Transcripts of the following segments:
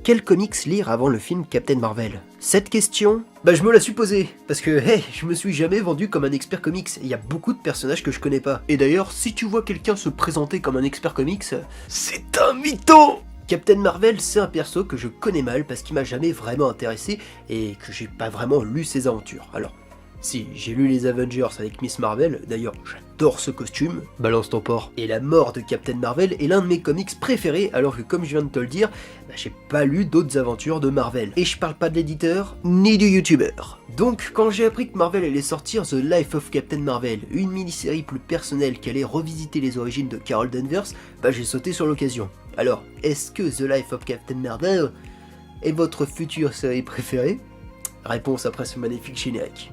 Quel comics lire avant le film Captain Marvel? Cette question, je me la suis posée, parce que je me suis jamais vendu comme un expert comics, il y a beaucoup de personnages que je connais pas. Et d'ailleurs, si tu vois quelqu'un se présenter comme un expert comics, c'est un mytho! Captain Marvel, c'est un perso que je connais mal parce qu'il m'a jamais vraiment intéressé et que j'ai pas vraiment lu ses aventures. Alors, si, j'ai lu les Avengers avec Miss Marvel, d'ailleurs j'adore ce costume, balance ton porc. Et la mort de Captain Marvel est l'un de mes comics préférés, alors que comme je viens de te le dire, j'ai pas lu d'autres aventures de Marvel. Et je parle pas de l'éditeur, ni du youtubeur. Donc quand j'ai appris que Marvel allait sortir The Life of Captain Marvel, une mini-série plus personnelle qui allait revisiter les origines de Carol Danvers, j'ai sauté sur l'occasion. Alors, est-ce que The Life of Captain Marvel est votre future série préférée? Réponse après ce magnifique générique.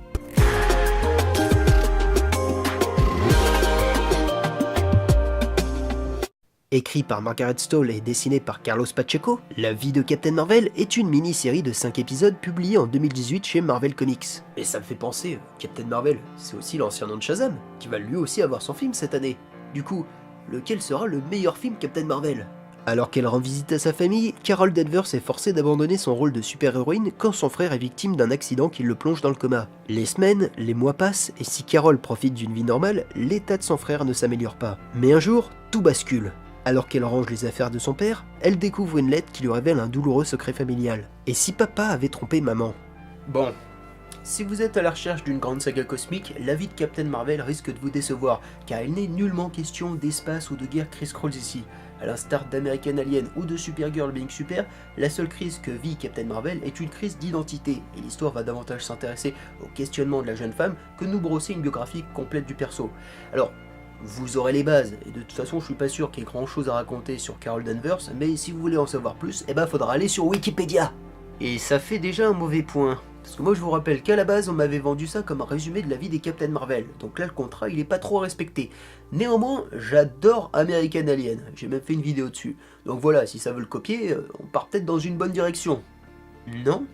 Écrit par Margaret Stohl et dessiné par Carlos Pacheco, La vie de Captain Marvel est une mini-série de 5 épisodes publiée en 2018 chez Marvel Comics. Et ça me fait penser, Captain Marvel, c'est aussi l'ancien nom de Shazam, qui va lui aussi avoir son film cette année. Du coup, lequel sera le meilleur film Captain Marvel? Alors qu'elle rend visite à sa famille, Carol Danvers est forcée d'abandonner son rôle de super-héroïne quand son frère est victime d'un accident qui le plonge dans le coma. Les semaines, les mois passent, et si Carol profite d'une vie normale, l'état de son frère ne s'améliore pas. Mais un jour, tout bascule. Alors qu'elle range les affaires de son père, elle découvre une lettre qui lui révèle un douloureux secret familial. Et si papa avait trompé maman? Bon, si vous êtes à la recherche d'une grande saga cosmique, la vie de Captain Marvel risque de vous décevoir, car il n'est nullement question d'espace ou de guerre criss-cross ici. À l'instar d'American Alien ou de Supergirl Being Super, la seule crise que vit Captain Marvel est une crise d'identité, et l'histoire va davantage s'intéresser au questionnement de la jeune femme que nous brosser une biographie complète du perso. Alors, vous aurez les bases, et de toute façon je suis pas sûr qu'il y ait grand chose à raconter sur Carol Danvers, mais si vous voulez en savoir plus, faudra aller sur Wikipédia. Et ça fait déjà un mauvais point, parce que moi je vous rappelle qu'à la base on m'avait vendu ça comme un résumé de la vie des Captain Marvel, donc là le contrat il est pas trop respecté. Néanmoins, j'adore American Alien, j'ai même fait une vidéo dessus, donc voilà, si ça veut le copier, on part peut-être dans une bonne direction. Non ?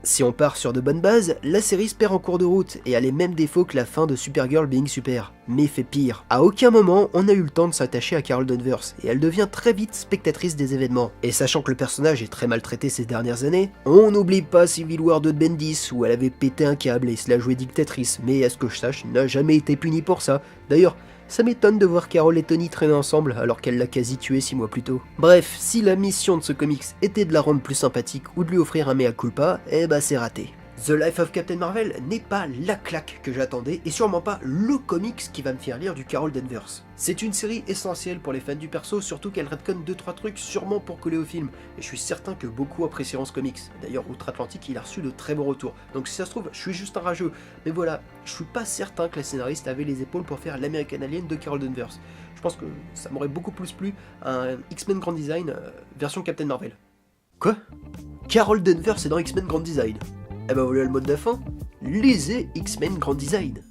Si on part sur de bonnes bases, la série se perd en cours de route et a les mêmes défauts que la fin de Supergirl Being Super, mais fait pire. À aucun moment on a eu le temps de s'attacher à Carol Danvers et elle devient très vite spectatrice des événements. Et sachant que le personnage est très maltraité ces dernières années, on n'oublie pas Civil War de Bendis où elle avait pété un câble et se la jouait dictatrice, mais à ce que je sache, n'a jamais été punie pour ça. D'ailleurs, ça m'étonne de voir Carol et Tony traîner ensemble alors qu'elle l'a quasi tué 6 mois plus tôt. Bref, si la mission de ce comics était de la rendre plus sympathique ou de lui offrir un mea culpa, c'est raté. The Life of Captain Marvel n'est pas la claque que j'attendais et sûrement pas le comics qui va me faire lire du Carol Danvers. C'est une série essentielle pour les fans du perso, surtout qu'elle retconne 2-3 trucs sûrement pour coller au film, et je suis certain que beaucoup apprécieront ce comics. D'ailleurs, Outre-Atlantique, il a reçu de très bons retours, donc si ça se trouve, je suis juste un rageux. Mais voilà, je suis pas certain que la scénariste avait les épaules pour faire l'American Alien de Carol Danvers. Je pense que ça m'aurait beaucoup plus plu un X-Men Grand Design version Captain Marvel. Quoi? Carol Danvers est dans X-Men Grand Design? Voilà le mode de la fin. Lisez X-Men Grand Design.